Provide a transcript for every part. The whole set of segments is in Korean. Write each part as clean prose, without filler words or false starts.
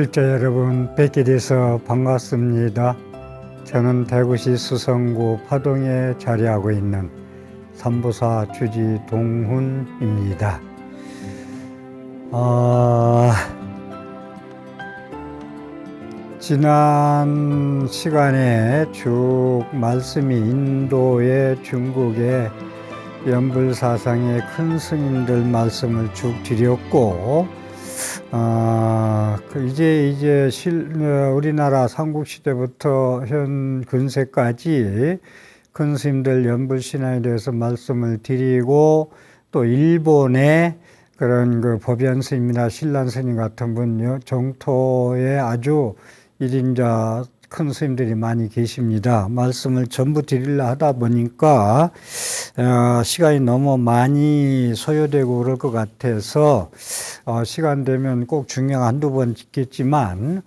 불자 여러분, 뵙게 돼서 반갑습니다. 저는 대구시 수성구 파동에 자리하고 있는 삼보사 주지 동훈입니다. 지난 시간에 쭉 말씀이 인도의 중국의 연불사상의 큰 스님들 말씀을 쭉 드렸고, 이제 우리나라 삼국시대부터 현 근세까지 큰 스님들 연불신앙에 대해서 말씀을 드리고, 또 일본의 그런 그 법연 스님이나 신란 스님 같은 분, 정토에 아주 일인자 큰 스님들이 많이 계십니다. 말씀을 전부 드리려 하다 보니까 시간이 너무 많이 소요되고 그럴 것 같아서 시간 되면 꼭 중요한 한두 번 찍겠지만,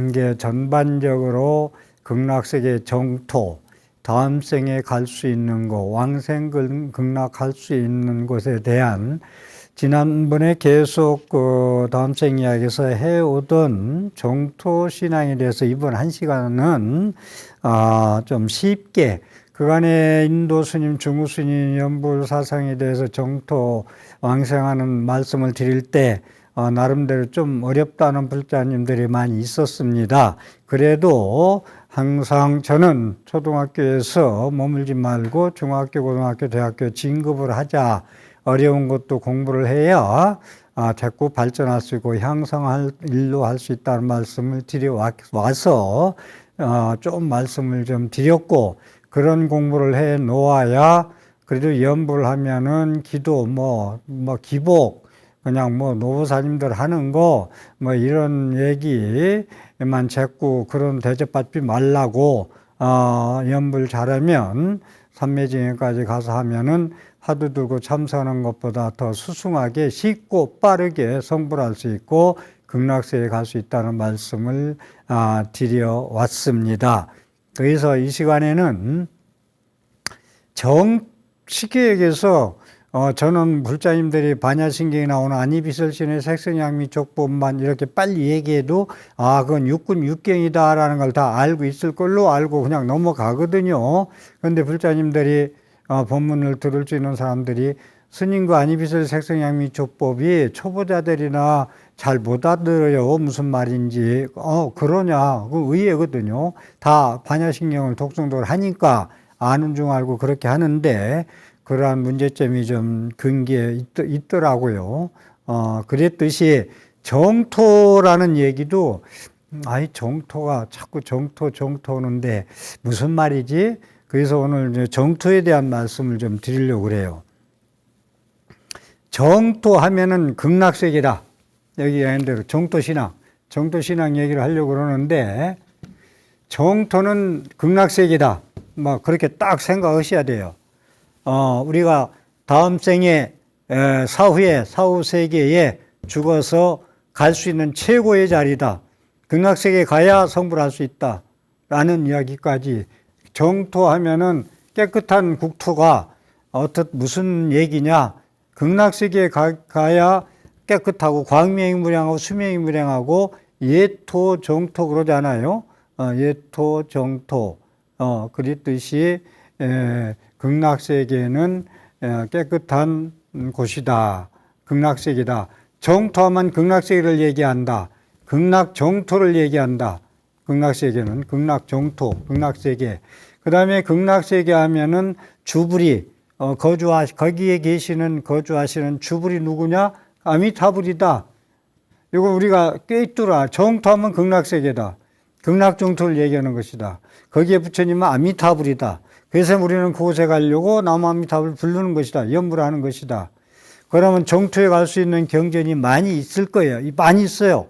이게 전반적으로 극락세계 정토, 다음 생에 갈 수 있는 곳, 왕생 극락할 수 있는 곳에 대한 지난번에 계속 다음 생 이야기에서 해오던 정토 신앙에 대해서 이번 한 시간은 좀 쉽게 그간의 인도 스님, 중국 스님 연불 사상에 대해서 정토 왕생하는 말씀을 드릴 때 나름대로 좀 어렵다는 불자님들이 많이 있었습니다. 그래도 항상 저는 초등학교에서 머물지 말고 중학교, 고등학교, 대학교 진급을 하자. 어려운 것도 공부를 해야 자꾸 발전할 수 있고 향상할 일로 할 수 있다는 말씀을 드려와서 좀 말씀을 좀 드렸고, 그런 공부를 해 놓아야 그래도 연불 하면은 기도 기복 그냥 노보사님들 하는 거 이런 얘기만 자꾸 그런 대접받지 말라고 연불 잘하면 삼매징에까지 가서 하면은 화두 들고 참선하는 것보다 더 수승하게 쉽고 빠르게 성불할 수 있고 극락세에 갈 수 있다는 말씀을 드려왔습니다. 그래서 이 시간에는 쉽게 얘기해서 저는 불자님들이 반야신경에 나오는 안이비설신의 색성양미 족법만 이렇게 빨리 얘기해도 그건 육군 육경이다라는 걸 다 알고 있을 걸로 알고 그냥 넘어가거든요. 그런데 불자님들이 본문을 들을 수 있는 사람들이 스님과 안이비설 색성양미 족법이 초보자들이나 잘 못 알아들어요. 무슨 말인지. 그러냐. 그 의외거든요. 다 반야신경을 독성도를 하니까 아는 줄 알고 그렇게 하는데, 그러한 문제점이 좀 근기에 있더라고요. 그랬듯이 정토라는 얘기도, 정토가 자꾸 정토는데 무슨 말이지? 그래서 오늘 정토에 대한 말씀을 좀 드리려고 그래요. 정토 하면은 극락세계다. 여기 얘기한 대로 정토신앙 얘기를 하려고 그러는데, 정토는 극락세계다. 그렇게 딱 생각하셔야 돼요. 우리가 다음 생에 사후 세계에 죽어서 갈 수 있는 최고의 자리다. 극락세계에 가야 성불할 수 있다. 라는 이야기까지. 정토하면은 깨끗한 국토가 무슨 얘기냐? 극락세계에 가야 깨끗하고 광명무량하고 수명무량하고 예토 정토 그러잖아요. 예토 정토. 그랬듯이 극락세계는 깨끗한 곳이다. 극락세계다. 정토하면 극락세계를 얘기한다. 극락정토를 얘기한다. 극락세계는 극락정토, 극락세계. 그 다음에 극락세계 하면은 주불이, 거기에 거주하시는 주불이 누구냐? 아미타불이다. 이거 우리가 꿰뚫어. 정토하면 극락세계다. 극락정토를 얘기하는 것이다. 거기에 부처님은 아미타불이다. 그래서 우리는 그곳에 가려고 남아미타불을 부르는 것이다. 연불하는 것이다. 그러면 정토에 갈 수 있는 경전이 많이 있을 거예요. 많이 있어요.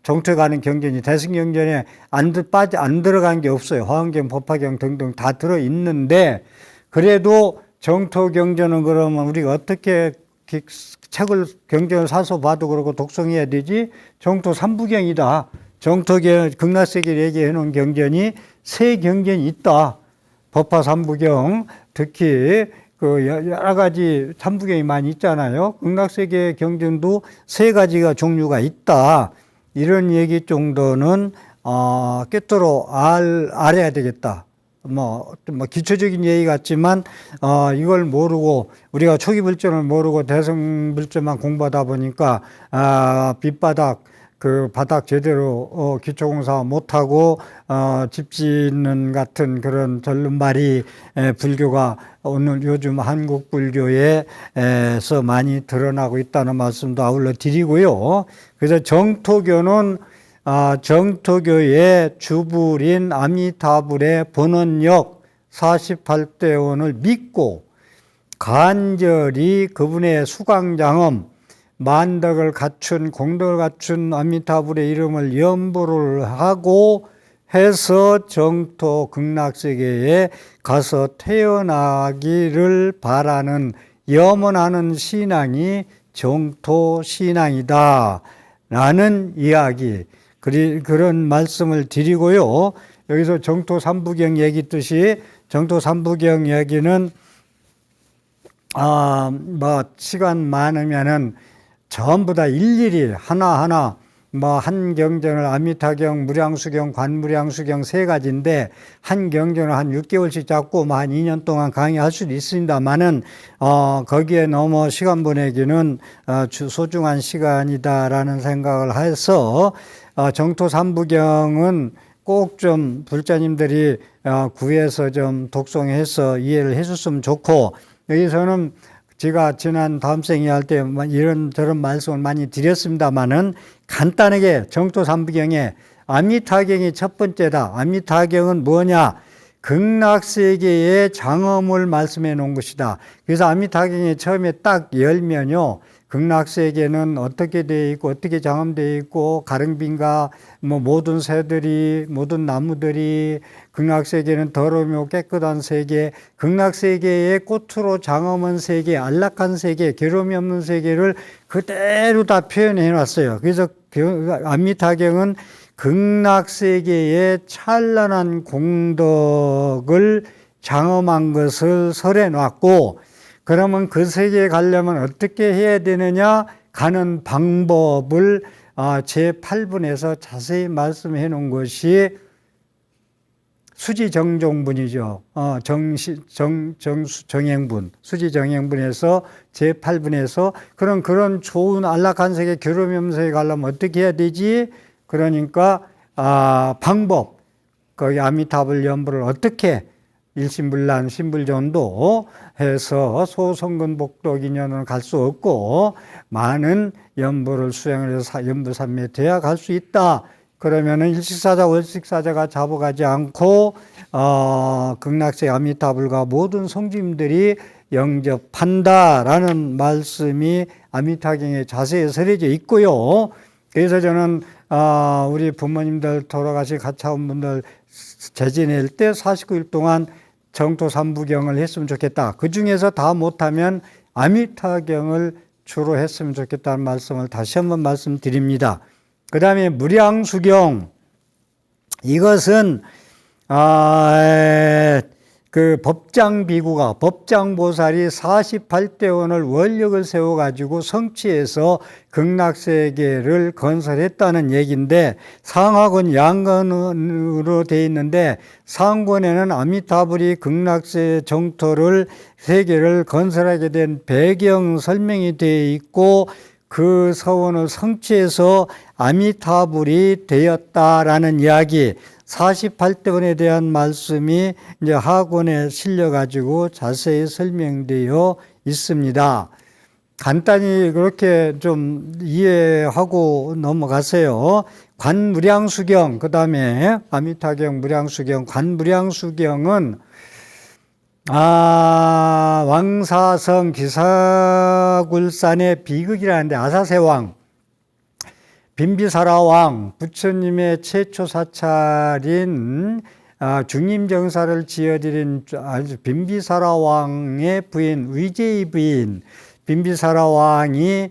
정토에 가는 경전이 대승경전에 안 들어간 게 없어요. 화엄경, 법화경 등등 다 들어있는데, 그래도 정토 경전은 그러면 우리가 어떻게 경전을 사서 봐도 그러고 독송해야 되지? 정토 삼부경이다. 정토계 극락세계를 얘기해 놓은 경전이 세 경전이 있다. 법화 삼부경, 특히 여러 가지 삼부경이 많이 있잖아요. 극락세계 경전도 세 가지가 종류가 있다. 이런 얘기 정도는 꿰뚫어 알아야 되겠다. 뭐 기초적인 얘기 같지만 이걸 모르고 우리가 초기 불전을 모르고 대성 불전만 공부하다 보니까 밑바닥 그 바닥 제대로 기초공사 못하고 집 짓는 같은 그런 절름발이 불교가 오늘 요즘 한국 불교에서 많이 드러나고 있다는 말씀도 아울러 드리고요. 그래서 정토교는 정토교의 주불인 아미타불의 본원력 48대원을 믿고 간절히 그분의 수강장엄 만덕을 갖춘 공덕을 갖춘 아미타불의 이름을 염불을 하고 해서 정토 극락세계에 가서 태어나기를 바라는 염원하는 신앙이 정토 신앙이다 라는 이야기, 그런 말씀을 드리고요. 여기서 정토 삼부경 얘기했듯이 정토 삼부경 얘기는 시간 많으면은 전부 다 일일이 하나하나 한 경전을 아미타경, 무량수경, 관무량수경 세 가지인데 한 경전을 한 6개월씩 잡고 한 2년 동안 강의할 수도 있습니다만은 거기에 너무 시간 보내기는 소중한 시간이다라는 생각을 해서 정토 삼부경은 꼭 좀 불자님들이 구해서 좀 독송해서 이해를 해줬으면 좋고, 여기서는 제가 지난 다음 생에 할 때 이런 저런 말씀을 많이 드렸습니다만은 간단하게 정토 삼부경에 아미타경이 첫 번째다. 아미타경은 뭐냐? 극락세계의 장엄을 말씀해 놓은 것이다. 그래서 아미타경이 처음에 딱 열면요, 극락세계는 어떻게 되어 있고 어떻게 장엄되어 있고 가릉빈과 모든 새들이 모든 나무들이, 극락세계는 더러우며 깨끗한 세계, 극락세계의 꽃으로 장엄한 세계, 안락한 세계, 괴로움이 없는 세계를 그대로 다 표현해 놨어요. 그래서 아미타경은 극락세계의 찬란한 공덕을 장엄한 것을 설해 놨고, 그러면 그 세계에 가려면 어떻게 해야 되느냐, 가는 방법을 제8분에서 자세히 말씀해 놓은 것이 수지정종분이죠. 정행분, 수지정행분에서 제8분에서 그런 좋은 안락한 세계, 괴로움이 없는 세계 가려면 어떻게 해야 되지? 그러니까 방법, 거기 아미타불 연불을 어떻게 일신불란 신불전도 해서 소성근복덕 인연은 갈 수 없고 많은 연불을 수행을 해서 연불삼매 돼야 갈 수 있다. 그러면은 일식사자 월식사자가 잡아가지 않고 극락세 아미타불과 모든 성주님들이 영접한다라는 말씀이 아미타경에 자세히 설해져 있고요. 그래서 저는 우리 부모님들 돌아가시 가차원 분들 재지낼 때 49일 동안 정토 삼부경을 했으면 좋겠다. 그 중에서 다 못하면 아미타경을 주로 했으면 좋겠다는 말씀을 다시 한번 말씀드립니다. 그 다음에 무량수경, 이것은 그 법장비구가, 법장보살이 48대원을 원력을 세워가지고 성취해서 극락세계를 건설했다는 얘기인데, 상하권 양권으로 되어 있는데 상권에는 아미타불이 극락세 정토를 세계를 건설하게 된 배경 설명이 되어 있고, 그 서원을 성취해서 아미타불이 되었다라는 이야기, 48대원에 대한 말씀이 이제 하권에 실려가지고 자세히 설명되어 있습니다. 간단히 그렇게 좀 이해하고 넘어가세요. 관무량수경, 그 다음에 아미타경, 무량수경, 관무량수경은 왕사성 기사굴산의 비극이라는데, 아사세왕, 빈비사라왕, 부처님의 최초 사찰인 중림정사를 지어드린 빈비사라왕의 부인, 의제의 부인, 빈비사라왕이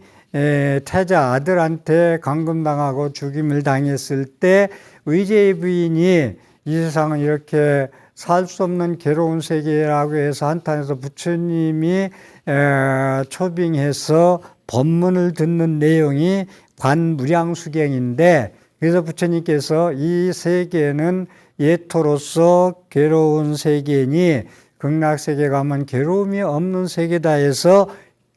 태자 아들한테 감금당하고 죽임을 당했을 때 의제의 부인이 이 세상은 이렇게 살 수 없는 괴로운 세계라고 해서 한탄해서 부처님이 초빙해서 법문을 듣는 내용이 관무량수경인데, 그래서 부처님께서 이 세계는 예토로서 괴로운 세계니 극락세계 가면 괴로움이 없는 세계다 해서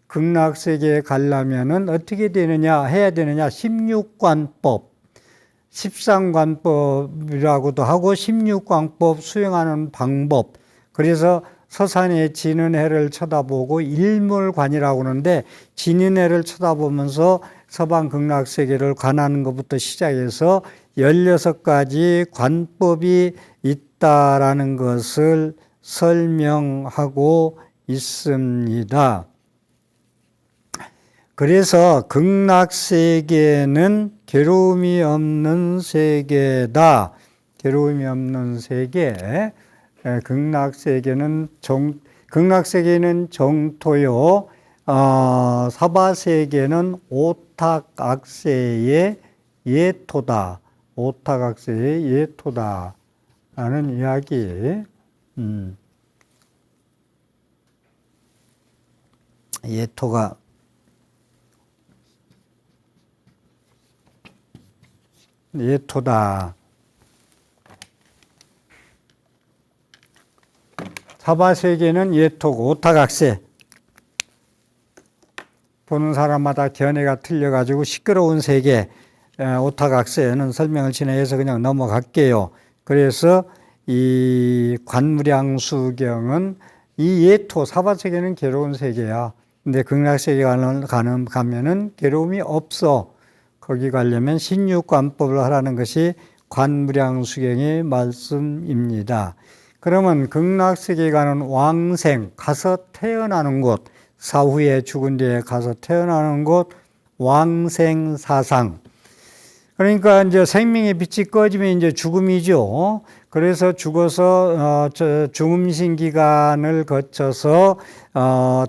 극락세계에 가려면은 어떻게 되느냐, 해야 되느냐, 16관법, 13관법이라고도 하고 16관법 수행하는 방법. 그래서 서산에 지는 해를 쳐다보고 일몰관이라고 하는데, 지는 해를 쳐다보면서 서방 극락세계를 관하는 것부터 시작해서 16가지 관법이 있다라는 것을 설명하고 있습니다. 그래서 극락세계는 괴로움이 없는 세계다. 괴로움이 없는 세계. 극락세계는 정토요. 사바세계는 오탁악세의 예토다. 오탁악세의 예토다. 라는 이야기. 예토다. 사바세계는 예토고 오탁악세. 보는 사람마다 견해가 틀려가지고 시끄러운 세계, 오탁악세는 설명을 지나해서 그냥 넘어갈게요. 그래서 이 관무량수경은 이 예토, 사바세계는 괴로운 세계야. 근데 극락세계 가면은 괴로움이 없어. 거기 가려면 16관법을 하라는 것이 관무량수경의 말씀입니다. 그러면 극락세계 가는 왕생, 가서 태어나는 곳, 사후에 죽은 뒤에 가서 태어나는 곳, 왕생사상. 그러니까 이제 생명의 빛이 꺼지면 이제 죽음이죠. 그래서 죽어서 중음신 기간을 거쳐서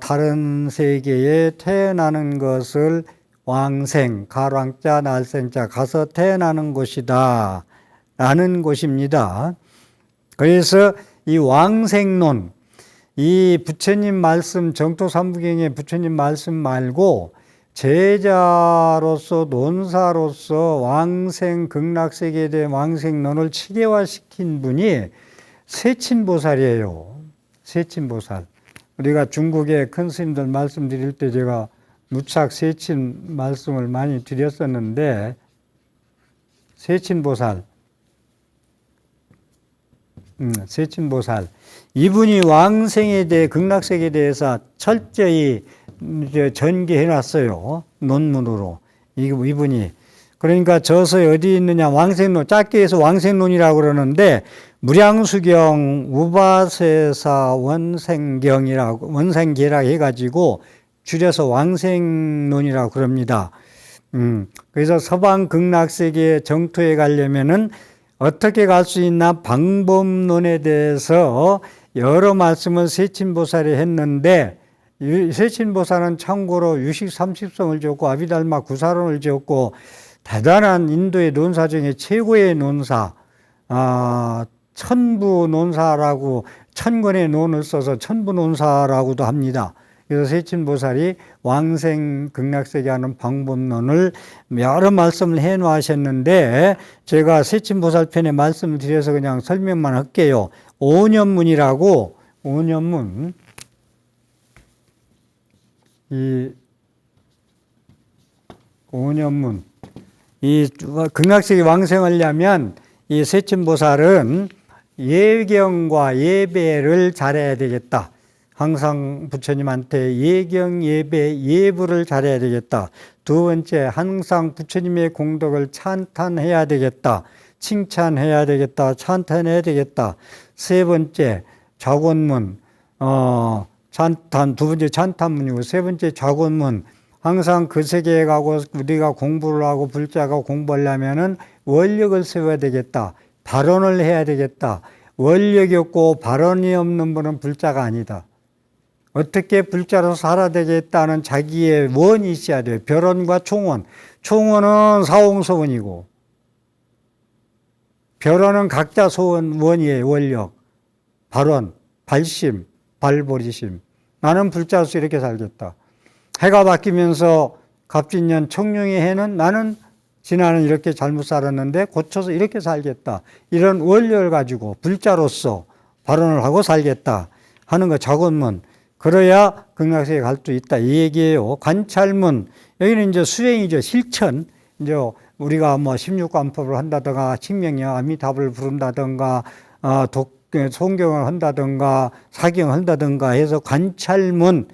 다른 세계에 태어나는 것을 왕생, 가랑자, 날생자, 가서 태어나는 곳이다 라는 곳입니다. 그래서 이 왕생론, 이 부처님 말씀, 정토삼부경의 부처님 말씀 말고 제자로서 논사로서 왕생, 극락세계에 대한 왕생론을 체계화시킨 분이 세친보살이에요. 세친보살. 우리가 중국의 큰 스님들 말씀드릴 때 제가 무착 세친 말씀을 많이 드렸었는데, 세친보살. 세친보살. 이분이 왕생에 대해, 극락세계에 대해서 철저히 전개해 놨어요. 논문으로. 이분이. 그러니까 저서에 어디 있느냐, 왕생론, 짧게 해서 왕생론이라고 그러는데, 무량수경 우바세사 원생경이라고, 원생계라고 해가지고, 줄여서 왕생론이라고 그럽니다. 그래서 서방 극락세계 정토에 가려면은 어떻게 갈 수 있나 방법론에 대해서 여러 말씀을 세친보살이 했는데, 세친보살은 참고로 유식 30성을 줬고 아비달마 구사론을 줬고 대단한 인도의 논사 중에 최고의 논사, 천부 논사라고, 천권의 논을 써서 천부 논사라고도 합니다. 그래서 세친보살이 왕생 극락세계 하는 방법론을 여러 말씀을 해 놓으셨는데, 제가 세친보살 편에 말씀을 드려서 그냥 설명만 할게요. 오년문이라고, 오년문, 이 오년문, 이 극락세계 왕생하려면 이 세친보살은 예경과 예배를 잘해야 되겠다. 항상 부처님한테 예경, 예배, 예부를 잘해야 되겠다. 두 번째, 항상 부처님의 공덕을 찬탄해야 되겠다. 칭찬해야 되겠다. 찬탄해야 되겠다. 세 번째, 좌곤문, 찬탄, 두 번째 찬탄문이고, 세 번째 좌곤문. 항상 그 세계에 가고 우리가 공부를 하고 불자가 공부하려면은 원력을 세워야 되겠다. 발언을 해야 되겠다. 원력이 없고 발언이 없는 분은 불자가 아니다. 어떻게 불자로 살아야 되겠다는 자기의 원이 있어야 돼요. 별언과 총언. 총언은 사홍소원이고, 별언은 각자 소원, 원이에요. 원력. 발언, 발심, 발보리심. 나는 불자로서 이렇게 살겠다. 해가 바뀌면서 갑진년 청룡의 해는 나는 지나는 이렇게 잘못 살았는데 고쳐서 이렇게 살겠다. 이런 원료를 가지고 불자로서 발언을 하고 살겠다 하는 거 작업문. 그래야 극락세계 갈 수 있다. 이 얘기예요. 관찰문. 여기는 이제 수행이죠. 실천. 이제 우리가 뭐 16관법을 한다든가, 칭명이야, 아미타불을 부른다든가, 송경을 한다든가, 사경을 한다든가 해서 관찰문,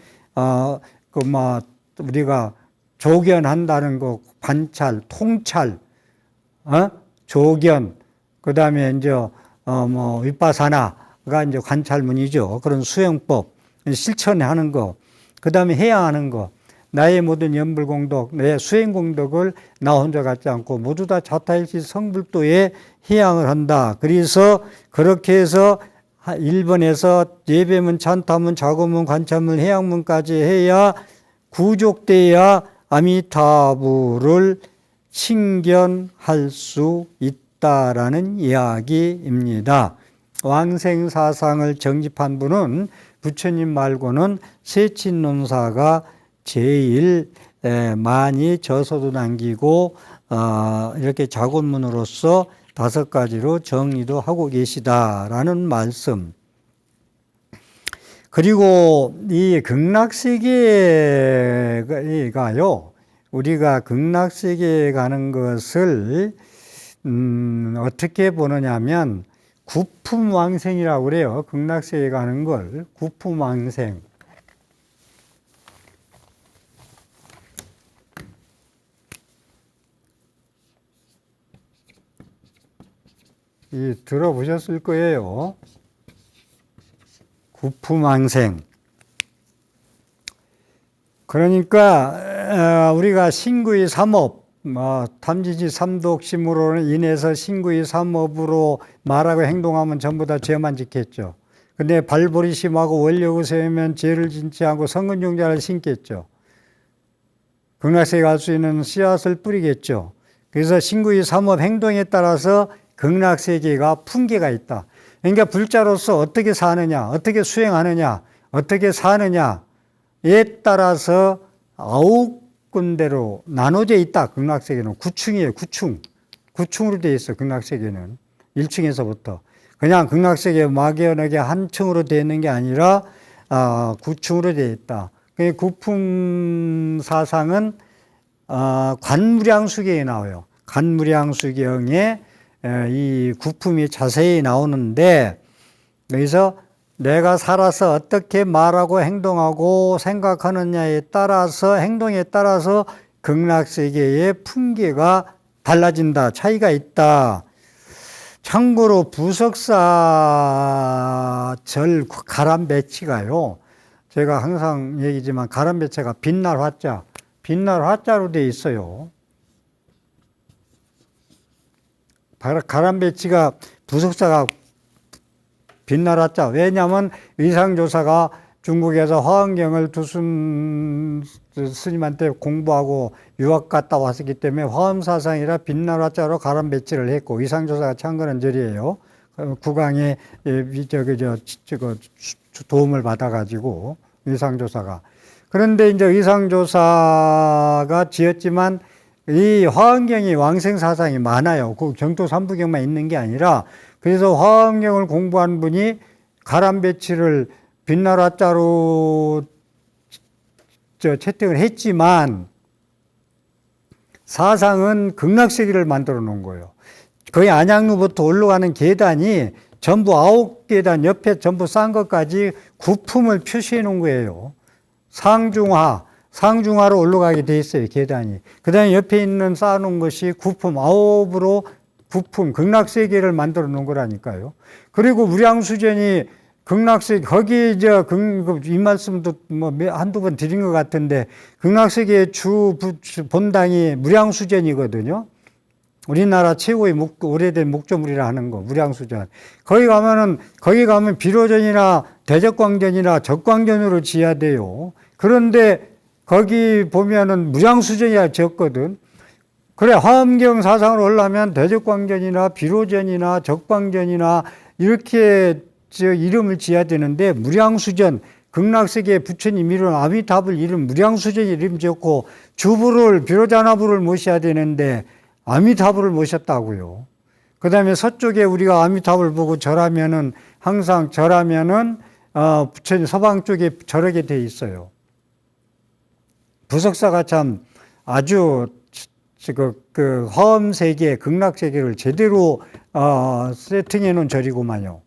우리가 조견한다는 거, 관찰, 통찰, 조견, 그 다음에 이제, 윗바사나가 이제 관찰문이죠. 그런 수행법, 실천하는 거, 그 다음에 해야 하는 거, 나의 모든 연불공덕, 내 수행공덕을 나 혼자 갖지 않고 모두 다 자타일치 성불도에 해양을 한다. 그래서 그렇게 해서 1번에서 예배문, 찬타문, 작업문, 관찰문, 해양문까지 해야 구족돼야 아미타불을 신견할 수 있다라는 이야기입니다. 왕생사상을 정집한 분은 부처님 말고는 세친론사가 제일 많이 저서도 남기고 이렇게 작업문으로서 5가지로 정리도 하고 계시다라는 말씀. 그리고 이 극락세계가요, 우리가 극락세계에 가는 것을 어떻게 보느냐면 구품왕생이라고 그래요. 극락세계에 가는 걸 구품왕생. 들어보셨을 거예요. 구품왕생. 그러니까 우리가 신구의 삼업, 탐지지 삼독심으로 인해서 신구의 삼업으로 말하고 행동하면 전부 다 죄만 짓겠죠. 근데 발보리심하고 원력을 세우면 죄를 짓지 않고 성근용자를 심겠죠. 극락세계 갈 수 있는 씨앗을 뿌리겠죠. 그래서 신구의 삼업 행동에 따라서 극락세계가 풍계가 있다. 그러니까 불자로서 어떻게 사느냐, 어떻게 수행하느냐, 어떻게 사느냐에 따라서 9군데로 나눠져 있다. 극락세계는 9층이에요. 9층. 9층으로 되어 있어. 극락세계는 1층에서부터 그냥 극락세계 막연하게 한 층으로 되어 있는 게 아니라 9층으로 되어 있다. 구품사상은 관무량수경에 나와요. 관무량수경에 이 구품이 자세히 나오는데, 여기서 내가 살아서 어떻게 말하고 행동하고 생각하느냐에 따라서, 행동에 따라서 극락세계의 풍계가 달라진다. 차이가 있다. 참고로 부석사절 가람배치가요, 제가 항상 얘기지만 가람배치가 빛날 화자, 빛날 화자로 되어 있어요. 가람배치가 부석사가 빛날 화자. 왜냐하면 의상조사가 중국에서 화엄경을 두순 스님한테 공부하고 유학 갔다 왔었기 때문에 화엄사상이라 빛날 화자로 가람배치를 했고, 의상조사가 참그런 절이에요. 국왕의 도움을 받아가지고 의상조사가. 그런데 이제 의상조사가 지었지만 이 화엄경이 왕생사상이 많아요. 그 경토 삼부경만 있는 게 아니라, 그래서 화엄경을 공부한 분이 가람배치를 빛날 화자로 채택을 했지만 사상은 극락세계를 만들어 놓은 거예요. 거의 안양루부터 올라가는 계단이 전부 9계단 옆에 전부 싼 것까지 구품을 표시해 놓은 거예요. 상중하로 올라가게 돼 있어요, 계단이. 그 다음에 옆에 있는 쌓아놓은 것이 구품, 9으로 구품, 극락세계를 만들어 놓은 거라니까요. 그리고 무량수전이 극락세계, 거기 이 말씀도 한두 번 드린 것 같은데, 극락세계의 본당이 무량수전이거든요. 우리나라 최고의 오래된 목조물이라 하는 거, 무량수전. 거기 가면 비로전이나 대적광전이나 적광전으로 지어야 돼요. 그런데 거기 보면은 무량수전이라 지었거든. 그래, 화엄경 사상으로 올라면 대적광전이나 비로전이나 적광전이나 이렇게 이름을 지어야 되는데, 무량수전, 극락세계 부처님 이름 아미타불 이름 무량수전 이름 지었고 주부를 비로자나부를 모셔야 되는데 아미타불을 모셨다고요. 그 다음에 서쪽에 우리가 아미타불 보고 절하면은 항상 절하면은 부처님 서방 쪽에 절하게 돼 있어요. 부석사가 참 아주 그 화엄세계, 극락세계를 제대로 세팅해 놓은 절이구만요.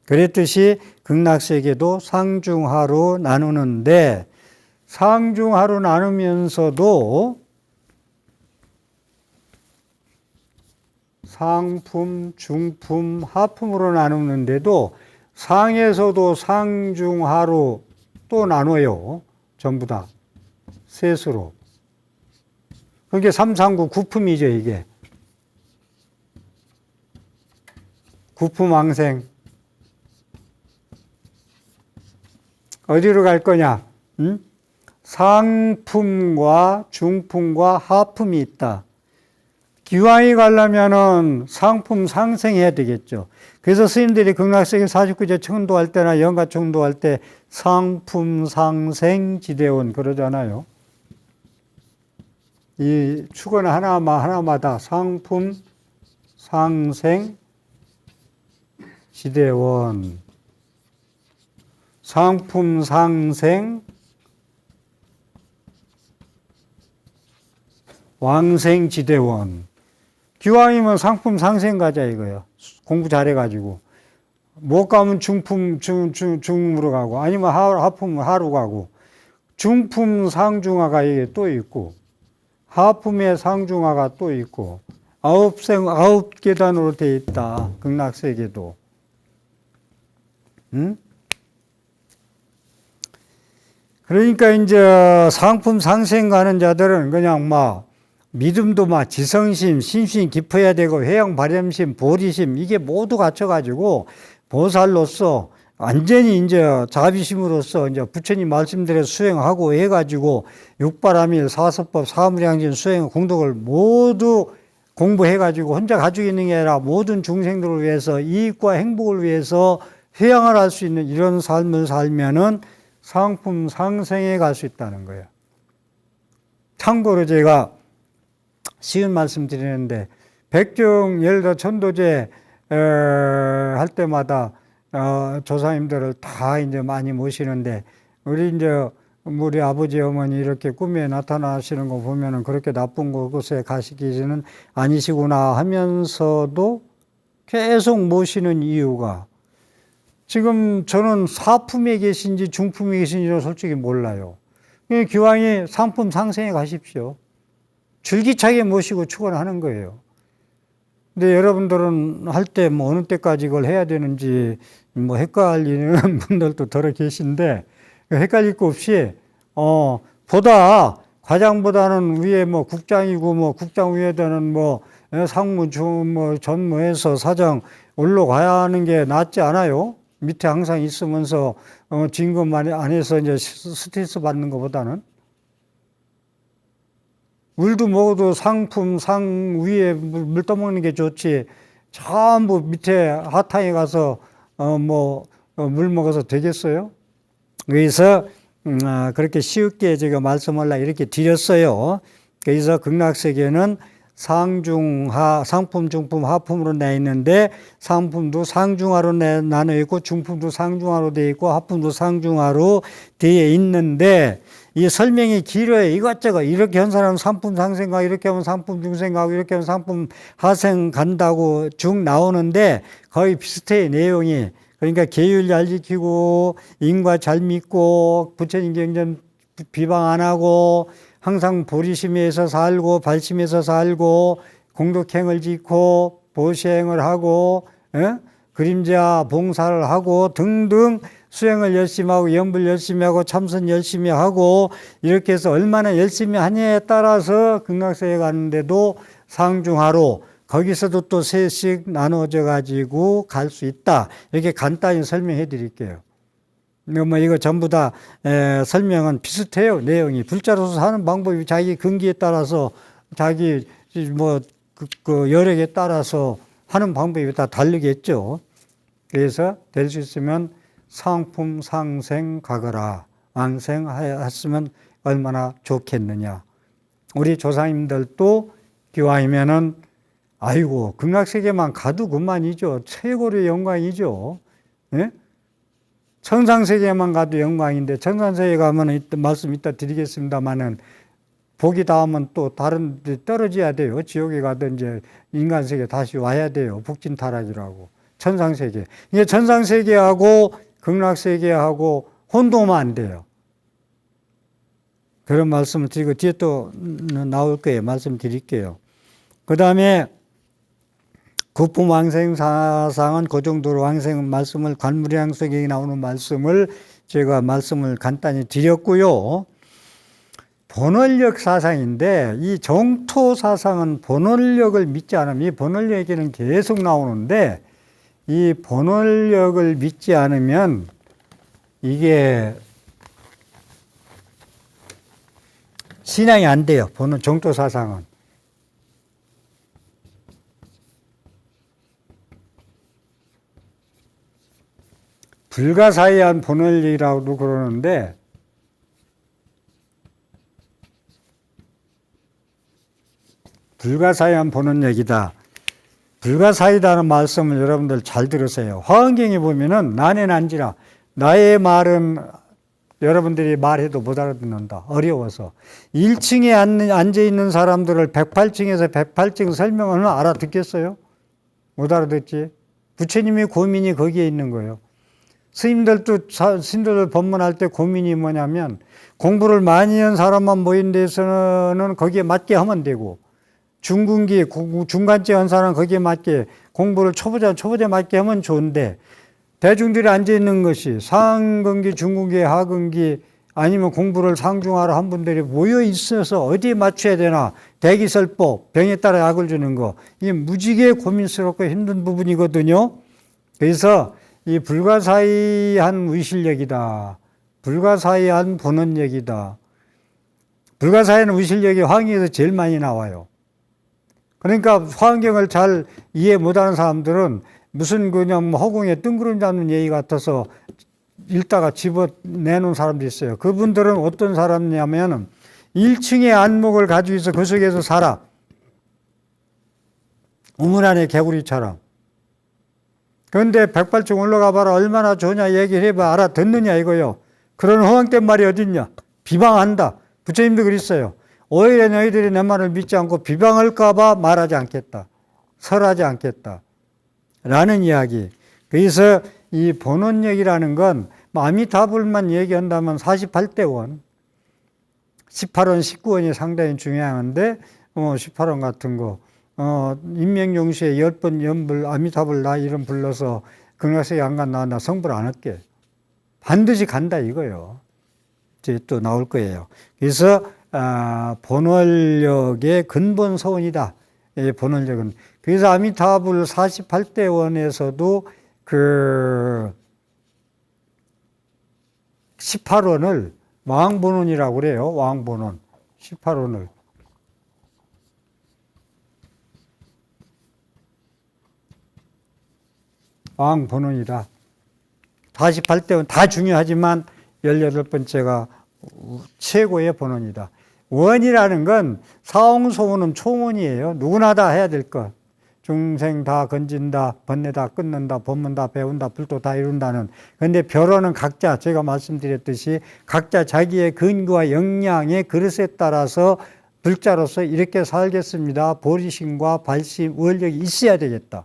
그랬듯이 극락세계도 상중하로 나누는데 상중하로 나누면서도 상품, 중품, 하품으로 나누는데도 상에서도 상중하로 또 나눠요. 전부 다 셋으로. 그게 339 구품이죠, 이게. 구품왕생. 어디로 갈 거냐? 응? 상품과 중품과 하품이 있다. 기왕이 가려면은 상품 상생해야 되겠죠. 그래서 스님들이 극락세계 49제 청도할 때나 영가 청도할 때 상품 상생 지대원 그러잖아요. 이 축은 하나마다 상품 상생 지대원 상품 상생 왕생 지대원. 기왕이면 상품 상생 가자 이거예요. 공부 잘해가지고. 못 가면 중으로 가고, 아니면 하품 하로 가고, 중품 상중하가 이게 또 있고, 하품의 상중하가 또 있고, 아홉 계단으로 되어 있다. 극락세계도. 응? 그러니까 이제 상품 상생 가는 자들은 그냥 믿음도 지성심, 심신 깊어야 되고 회영 발염심, 보리심 이게 모두 갖춰가지고 보살로서 완전히 이제 자비심으로서 이제 부처님 말씀대로 수행하고 해가지고 육바라밀, 사서법, 사무량진 수행 공덕을 모두 공부해가지고 혼자 가지고 있는 게 아니라 모든 중생들을 위해서 이익과 행복을 위해서 회양을 할 수 있는 이런 삶을 살면은 상품 상생에 갈 수 있다는 거예요. 참고로 제가 쉬운 말씀 드리는데 백중 예를 들어 천도제 할 때마다 조상님들을 다 이제 많이 모시는데 우리 아버지 어머니 이렇게 꿈에 나타나시는 거 보면은 그렇게 나쁜 곳에 가시기는 아니시구나 하면서도 계속 모시는 이유가 지금 저는 사품에 계신지 중품에 계신지는 솔직히 몰라요. 기왕이 상품 상생에 가십시오. 줄기차게 모시고 축원하는 거예요. 근데 여러분들은 할 때 어느 때까지 이걸 해야 되는지 헷갈리는 분들도 더러 계신데 헷갈릴 거 없이 과장보다는 위에 국장이고 국장 위에다는 상무, 전무해서 사장 올라가야 하는 게 낫지 않아요? 밑에 항상 있으면서 진급 안에서 이제 스트레스 받는 것보다는 물도 먹어도 상 위에 물 떠먹는 게 좋지 전부 밑에 하탕에 가서 물 먹어서 되겠어요? 그래서 그렇게 쉽게 제가 말씀을 이렇게 드렸어요. 그래서 극락세계는 상중하, 상품, 중품, 하품으로 나 있는데 상품도 상중하로 나눠 있고 중품도 상중하로 되어 있고 하품도 상중하로 되어 있는데 이 설명이 길어요. 이것저것 이렇게 한 사람은 상품 상생가 이렇게 하면 상품 중생가고 이렇게 하면 상품 하생 간다고 쭉 나오는데 거의 비슷해요. 내용이. 그러니까 계율 잘 지키고 인과 잘 믿고 부처님 경전 비방 안 하고 항상 보리심에서 살고 발심에서 살고 공덕행을 짓고 보시행을 하고 그림자 봉사를 하고 등등 수행을 열심히 하고 연불 열심히 하고 참선 열심히 하고 이렇게 해서 얼마나 열심히 하냐에 따라서 극락세계 가는데도 상중하로 거기서도 또 셋씩 나눠져 가지고 갈 수 있다. 이렇게 간단히 설명해 드릴게요. 이거 전부 다 설명은 비슷해요. 내용이 불자로서 사는 방법이 자기 근기에 따라서 자기 그 여력에 따라서 하는 방법이 다 다르겠죠. 그래서 될 수 있으면 상품 상생 가거라. 왕생하였으면 얼마나 좋겠느냐. 우리 조상님들도 기왕이면은 아이고 극락세계만 가도 그만이죠. 최고의 영광이죠. 예? 천상세계만 가도 영광인데 천상세계 가면 이따 말씀 이따 드리겠습니다만은 복이 닿으면 또 다른 데 떨어져야 돼요. 지옥에 가든 이제 인간세계 다시 와야 돼요. 북진타락이라고. 천상세계. 이게 천상세계하고 극락세계하고 혼동하면 안 돼요. 그런 말씀을 드리고 뒤에 또 나올 거예요. 말씀 드릴게요. 그 다음에 구품 왕생 사상은 그 정도로 왕생 말씀을 관무량석에 나오는 말씀을 제가 말씀을 간단히 드렸고요. 본원력 사상인데 이 정토 사상은 본원력을 믿지 않으면 이 본원력 얘기는 계속 나오는데 이 본원력을 믿지 않으면 이게 신앙이 안 돼요. 정토 사상은. 불가사의한 본원력이라고도 그러는데 불가사의한 본원력이다. 불가사의다는 말씀을 여러분들 잘 들으세요. 화엄경에 보면은 난해난지라 나의 말은 여러분들이 말해도 못 알아듣는다. 어려워서. 1층에 앉아있는 사람들을 108층에서 108층 설명하면 알아듣겠어요? 못 알아듣지? 부처님의 고민이 거기에 있는 거예요. 스님들도 법문할 때 고민이 뭐냐면 공부를 많이 한 사람만 모인 데서는 거기에 맞게 하면 되고 중근기, 중간째 한 사람은 거기에 맞게 공부를 초보자 맞게 하면 좋은데 대중들이 앉아있는 것이 상근기, 중근기, 하근기 아니면 공부를 상중하러 한 분들이 모여 있어서 어디에 맞춰야 되나 대기설법, 병에 따라 약을 주는 거 이게 무지개 고민스럽고 힘든 부분이거든요. 그래서 이 불가사의한 의실력이다. 불가사의한 본원력이다. 불가사의한 의실력이 화엄경에서 제일 많이 나와요. 그러니까 화엄경을 잘 이해 못하는 사람들은 무슨 그냥 허공에 뜬구름 잡는 얘기 같아서 읽다가 집어내놓은 사람도 있어요. 그분들은 어떤 사람이냐면 1층의 안목을 가지고 있어 그 속에서 살아. 우물 안에 개구리처럼. 그런데 108층 올라가 봐라 얼마나 좋냐 얘기를 해봐 알아듣느냐 이거요. 그런 허황된 말이 어딨냐. 비방한다. 부처님도 그랬어요. 오히려 너희들이 내 말을 믿지 않고 비방할까 봐 말하지 않겠다. 설하지 않겠다. 라는 이야기. 그래서 이 본원력이라는 건 아미타불만 얘기한다면 48대 원, 18원, 19원이 상당히 중요한데 18원 같은 거 인명용시에 10번 연불 아미타불 나 이름 불러서 극락세계 안 간다 나 성불 안 할게. 반드시 간다 이거요. 이제 또 나올 거예요. 그래서 본원력의 근본 서원이다. 본원력은. 그래서 아미타불 48대 원에서도 그 18원을 왕본원이라고 그래요. 왕본원. 18원을. 왕본원이다. 48대 원 다 중요하지만 18번째가 최고의 본원이다. 원이라는 건 사홍소원은 총원이에요. 누구나 다 해야 될 것. 중생 다 건진다, 번뇌 다 끊는다, 법문 다 배운다, 불도 다 이룬다는. 그런데 별원은 각자 제가 말씀드렸듯이 각자 자기의 근거와 역량의 그릇에 따라서 불자로서 이렇게 살겠습니다. 보리심과 발심, 원력이 있어야 되겠다.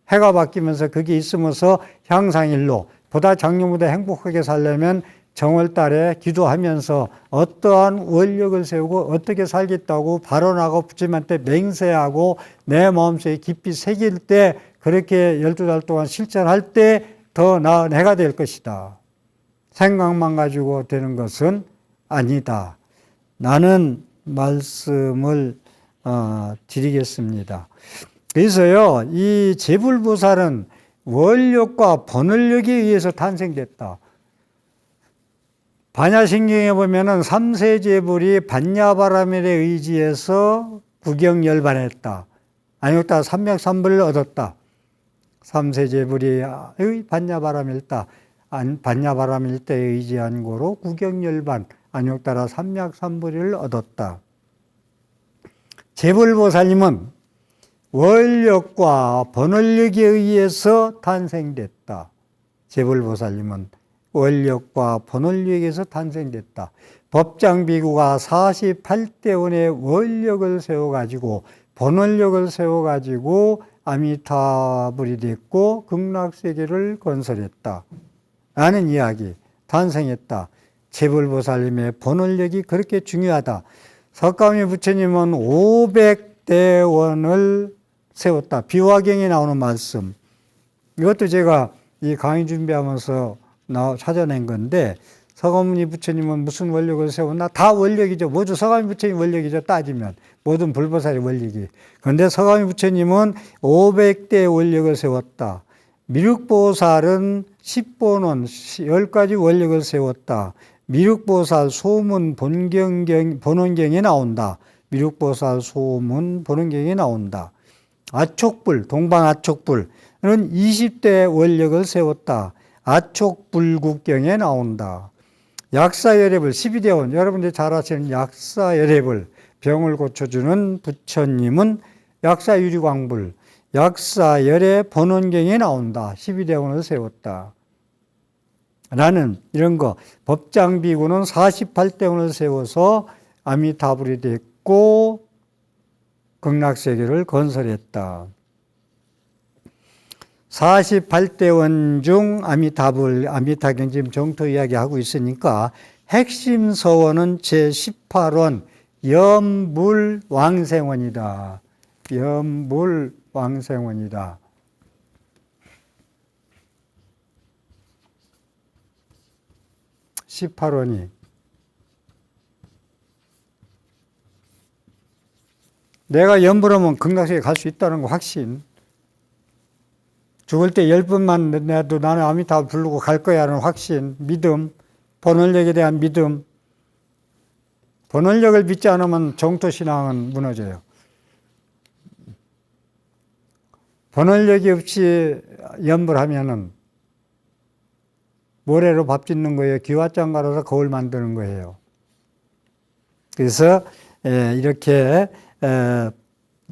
해가 바뀌면서 그게 있으면서 향상일로 보다 장려보다 행복하게 살려면 정월달에 기도하면서 어떠한 원력을 세우고 어떻게 살겠다고 발언하고 부처님한테 맹세하고 내 마음속에 깊이 새길 때 그렇게 12달 동안 실천할 때 더 나은 해가 될 것이다. 생각만 가지고 되는 것은 아니다. 나는 말씀을 드리겠습니다. 그래서요, 이 제불보살은 원력과 본원력에 의해서 탄생됐다. 반야신경에 보면은 삼세제불이 반야바라밀에 의지해서 구경열반했다. 아니었다. 삼맥삼불을 얻었다. 삼세제불이 반야바라밀다. 반야바람 일대에 의지한 고로 구경열반 안욕따라 삼약삼불이를 얻었다. 재불보살님은 원력과 번원력에 의해서 탄생됐다. 재불보살님은 원력과 번원력에 의해서 탄생됐다. 법장비구가 48대원의 원력을 세워가지고 번원력을 세워가지고 아미타불이 됐고 극락세계를 건설했다. 라는 이야기, 탄생했다. 재불보살님의 번원력이 그렇게 중요하다. 석가모니 부처님은 500대원을 세웠다. 비화경에 나오는 말씀. 이것도 제가 이 강의 준비하면서 찾아낸 건데, 석가모니 부처님은 무슨 원력을 세웠나? 다 원력이죠. 모두 석가모니 부처님 원력이죠. 따지면. 모든 불보살의 원력이. 그런데 석가모니 부처님은 500대의 원력을 세웠다. 미륵보살은 10본원, 10가지 원력을 세웠다. 미륵보살 소문 본원경에 나온다. 미륵보살 소문 본원경에 나온다. 아촉불, 동방아촉불은 20대 원력을 세웠다. 아촉불국경에 나온다. 약사열애불 12대원, 여러분들이 잘 아시는 약사열애불, 병을 고쳐주는 부처님은 약사유리광불, 약사열애 본원경에 나온다. 12대원을 세웠다. 라는 이런 거. 법장비구는 48대원을 세워서 아미타불이 됐고 극락세계를 건설했다. 48대원 중 아미타경 지금 정토 이야기하고 있으니까 핵심 서원은 제18원 염불왕생원이다. 염불왕생원이다. (18원이) 내가 염불하면 극락세계 갈 수 있다는 거 확신. 죽을 때 10번만 내도 나는 아미타불 부르고 갈 거야 하는 확신, 믿음, 번원력에 대한 믿음. 번원력을 믿지 않으면 정토신앙은 무너져요. 번원력이 없이 염불하면은 모래로 밥 짓는 거예요. 기와장 갈아서 거울 만드는 거예요. 그래서 이렇게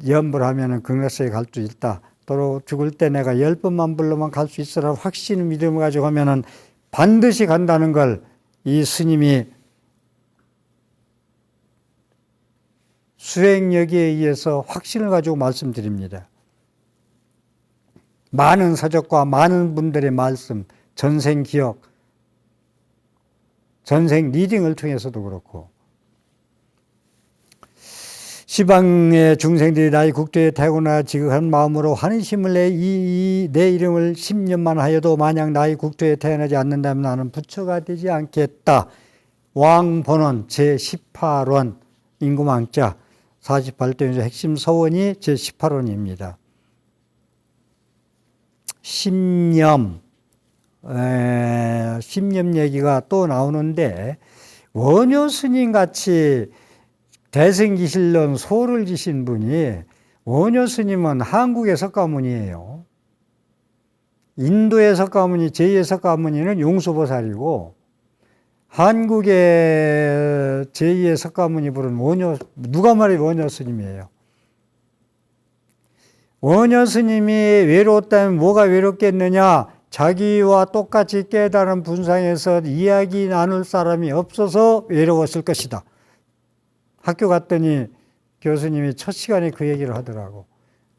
염불하면은 극락세계 갈 수 있다. 또 죽을 때 내가 10번만 불러만 갈 수 있으라 확신 믿음을 가지고 하면은 반드시 간다는 걸 이 스님이 수행력에 의해서 확신을 가지고 말씀드립니다. 많은 서적과 많은 분들의 말씀, 전생 기억, 전생 리딩을 통해서도 그렇고, 시방의 중생들이 나의 국토에 태고나 지극한 마음으로 환희심을 내 내 이름을 10년만 하여도 만약 나의 국토에 태어나지 않는다면 나는 부처가 되지 않겠다. 왕본원 제18원 임금왕자 48대 핵심 서원이 제18원입니다. 심념 얘기가 또 나오는데, 원효 스님 같이 대승기실론 소를 지신 분이, 원효 스님은 한국의 석가모니예요. 인도의 석가모니, 제2의 석가모니는 용수보살이고, 한국의 제2의 석가모니 부른 원효, 누가 말해도 원효 스님이에요. 원효 스님이 외로웠다면 뭐가 외롭겠느냐? 자기와 똑같이 깨달은 분상에서 이야기 나눌 사람이 없어서 외로웠을 것이다. 학교 갔더니 교수님이 첫 시간에 그 얘기를 하더라고.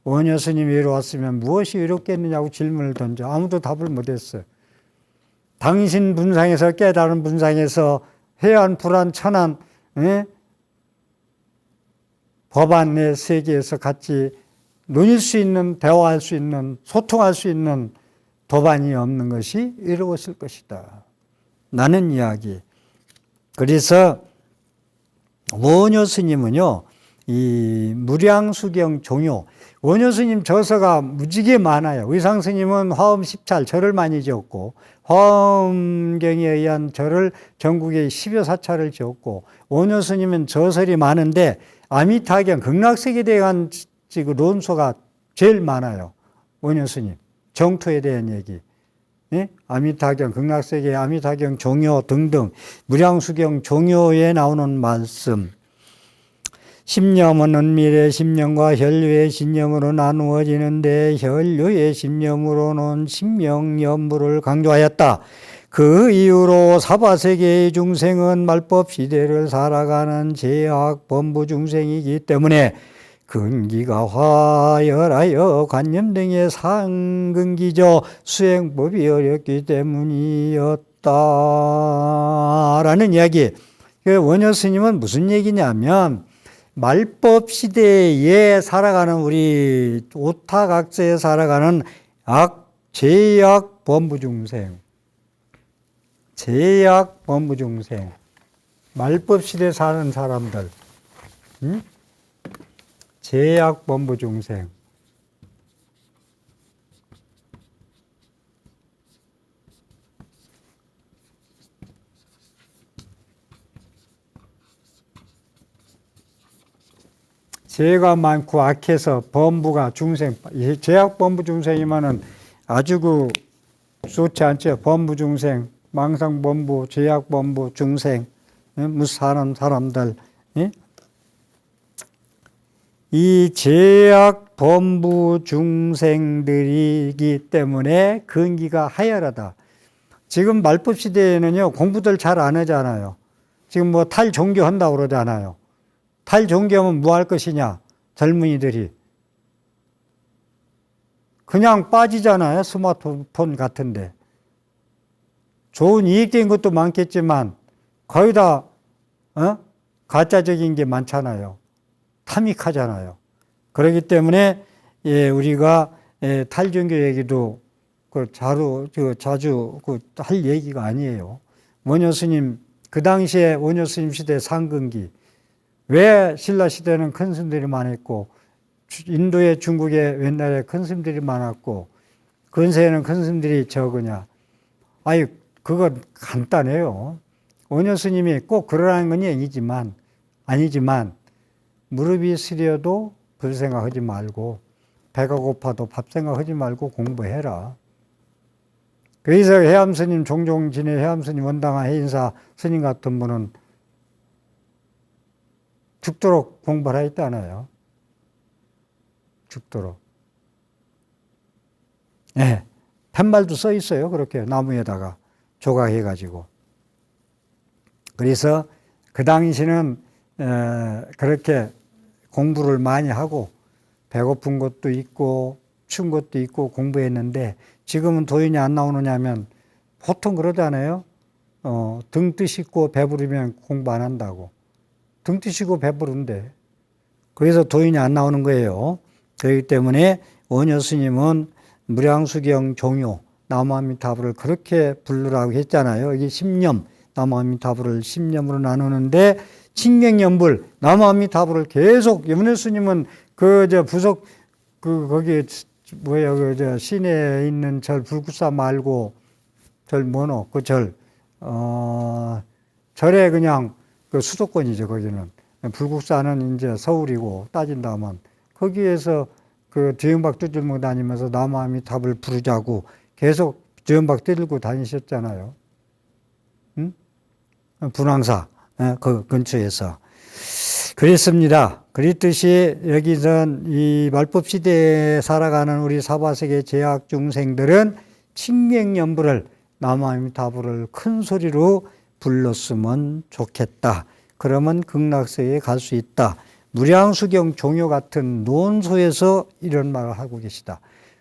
원효 스님이 외로웠으면 무엇이 외롭겠느냐고 질문을 던져. 아무도 답을 못했어요. 당신 분상에서, 깨달은 분상에서 해안, 불안, 천안, 법안의 세계에서 같이 논일 수 있는, 대화할 수 있는, 소통할 수 있는 도반이 없는 것이 외로웠을 것이다. 라는 이야기. 그래서 원효 스님은요, 이 무량수경 종요, 원효 스님 저서가 무지개 많아요. 의상 스님은 화엄 10찰 절을 많이 지었고, 화엄경에 의한 절을 전국에 10여 사찰을 지었고, 원효 스님은 저설이 많은데 아미타경 극락세계에 대한 논소가 제일 많아요. 원효 스님 정토에 대한 얘기. 예? 아미타경, 극락세계 아미타경 종요 등등 무량수경 종요에 나오는 말씀. 십념은 은밀의 십념과 혈류의 십념으로 나누어지는데 혈류의 십념으로는 십명연부를 강조하였다. 그 이후로 사바세계의 중생은 말법 시대를 살아가는 제약 범부 중생이기 때문에 근기가 화열하여 관념 등의 상근기저 수행법이 어렵기 때문이었다라는 이야기. 원효 스님은 무슨 얘기냐면 말법 시대에 살아가는 우리 오타각세에 살아가는 제약 범부 중생, 제약 범부 중생, 말법 시대에 사는 사람들, 응? 제약 범부 중생. 죄가 많고 악해서 범부가 중생, 제약 범부 중생이면은 아주 좋지 않죠. 범부 중생, 망상 범부, 제약 범부 중생, 무사하는 사람들. 이 제약 범부 중생들이기 때문에 근기가 하열하다. 지금 말법 시대에는요, 공부들 잘 안 하잖아요. 지금 뭐 탈종교 한다고 그러잖아요. 탈종교하면 뭐 할 것이냐? 젊은이들이. 그냥 빠지잖아요. 스마트폰 같은데. 좋은 이익된 것도 많겠지만 거의 다 가짜적인 게 많잖아요. 타믹하잖아요. 그렇기 때문에 우리가 탈종교 얘기도 자주 할 얘기가 아니에요. 원효 스님, 그 당시에 원효 스님 시대 상근기, 왜 신라 시대는 큰 스님들이 많았고 인도에 중국에 옛날에 큰 스님들이 많았고 근세에는 큰 스님들이 적으냐? 아니 그건 간단해요. 원효 스님이 꼭 그러라는 건 아니지만 무릎이 시려도 별 생각하지 말고 배가 고파도 밥 생각하지 말고 공부해라. 그래서 해암 스님 종종 지내 해암 스님 원당하 해인사 스님 같은 분은 죽도록 공부를 했잖아요. 죽도록. 네. 팻말도 써 있어요. 그렇게 나무에다가 조각해가지고. 그래서 그 당시는 그렇게 공부를 많이 하고 배고픈 것도 있고 추운 것도 있고 공부했는데 지금은 도인이 안 나오느냐면 보통 그러잖아요. 등 뜨시고 배부르면 공부 안 한다고. 등 뜨시고 배부른데. 그래서 도인이 안 나오는 거예요. 그렇기 때문에 원효 스님은 무량수경 종요 나무아미타불을 그렇게 부르라고 했잖아요. 이게 10념 나무아미타불을 10념으로 나누는데 칭경연불 나무아미타불을 계속 원효 스님은 부석 거기 시내에 있는 절 불구사 말고 절 뭐노 절에 그냥 수도권이죠. 거기는 불국사는 이제 서울이고 따진다면 거기에서 뒤음박 두들고 다니면서 나무아미타불 부르자고 계속 뒤음박 두들고 다니셨잖아요. 응? 분황사 그 근처에서 그랬습니다. 그랬듯이 여기선 이 말법 시대에 살아가는 우리 사바세계 제약 중생들은 칭명연불을 나무아미타불을 큰 소리로 불렀으면 좋겠다. 그러면 극락세계에 갈 수 있다. 무량수경 종요 같은 논소에서 이런 말을 하고 계시다.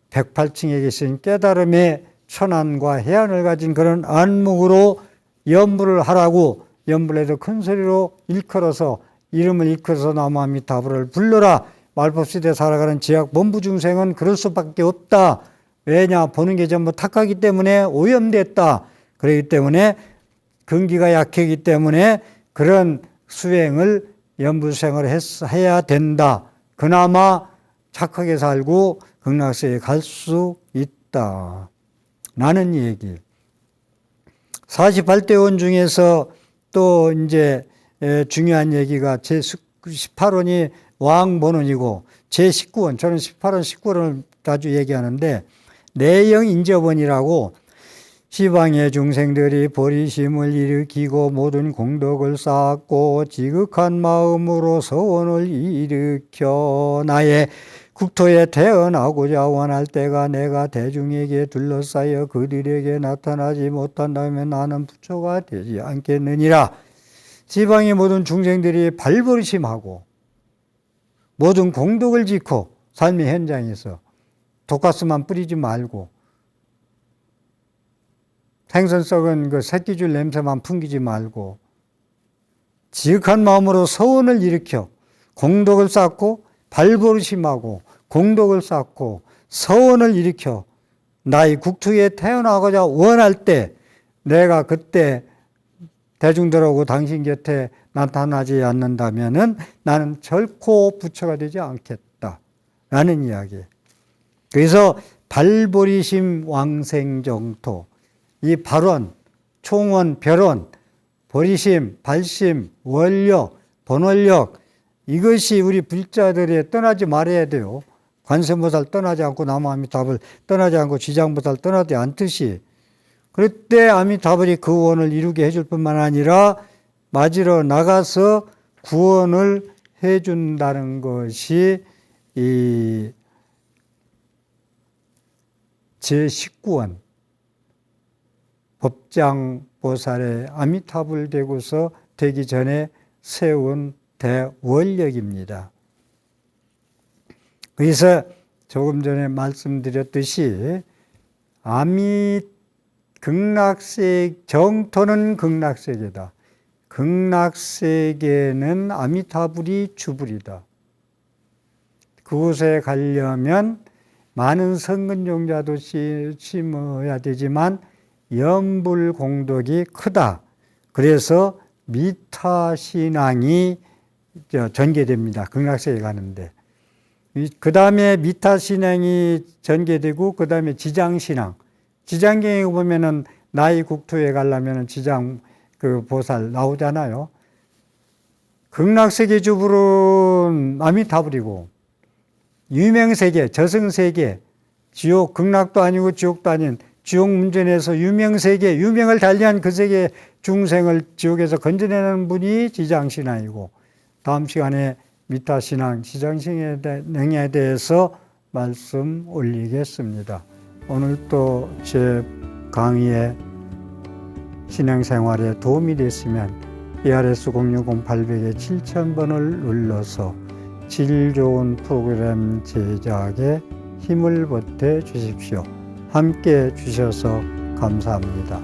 108층에 계신 깨달음의 천안과 해안을 가진 그런 안목으로 연불을 하라고 연불에도 큰 소리로 일컬어서 이름을 일컬어서 나무아미타불을 불러라. 말법시대에 살아가는 제약 범부 중생은 그럴 수밖에 없다. 왜냐? 보는 게 전부 탁하기 때문에 오염됐다. 그렇기 때문에 근기가 약하기 때문에 그런 수행을 연불생을 해야 된다. 그나마 착하게 살고 극락세에 갈 수 있다. 라는 얘기. 48대원 중에서 또 이제 중요한 얘기가 제18원이 왕본원이고 제19원, 저는 18원, 19원을 자주 얘기하는데 내영인접원이라고 지방의 중생들이 보리심을 일으키고 모든 공덕을 쌓고 지극한 마음으로 서원을 일으켜 나의 국토에 태어나고자 원할 때가 내가 대중에게 둘러싸여 그들에게 나타나지 못한다면 나는 부처가 되지 않겠느니라. 지방의 모든 중생들이 발버리심하고 모든 공덕을 짓고 삶의 현장에서 독가스만 뿌리지 말고 생선 썩은 그 새끼줄 냄새만 풍기지 말고 지극한 마음으로 서원을 일으켜 공덕을 쌓고 발버르심하고 공덕을 쌓고 서원을 일으켜 나의 국토에 태어나고자 원할 때 내가 그때 대중들하고 당신 곁에 나타나지 않는다면은 나는 결코 부처가 되지 않겠다 라는 이야기. 그래서 발버리심 왕생정토, 이 발원, 총원, 별원, 버리심, 발심, 원력, 본원력, 이것이 우리 불자들의 떠나지 말아야 돼요. 관세음보살 떠나지 않고 남아미타불 떠나지 않고 지장보살 떠나지 않듯이 그럴 때 아미타불이 그 원을 이루게 해줄 뿐만 아니라 맞으러 나가서 구원을 해준다는 것이 이 제19원 법장보살의 아미타불 되고서 되기 전에 세운 대원력입니다. 그래서 조금 전에 말씀드렸듯이 극락세 정토는 극락세계다. 극락세계는 아미타불이 주불이다. 그곳에 가려면 많은 성근종자도 심어야 되지만 염불공덕이 크다. 그래서 미타신앙이 전개됩니다. 극락세계 가는데. 그 다음에 미타신앙이 전개되고 그 다음에 지장신앙. 지장경에 보면은 나의 국토에 가려면 지장 그 보살 나오잖아요. 극락세계 주불은 아미타불이고 유명세계, 저승세계, 지옥, 극락도 아니고 지옥도 아닌 지옥 문전에서 유명세계, 유명을 달리한 그 세계 중생을 지옥에서 건져내는 분이 지장신앙이고 다음 시간에 미타신앙, 지장신앙에 대해서 말씀 올리겠습니다. 오늘 또 제 강의에 신앙생활에 도움이 됐으면 ERS 060-800에 7000번을 눌러서 질 좋은 프로그램 제작에 힘을 보태 주십시오. 함께 해주셔서 감사합니다.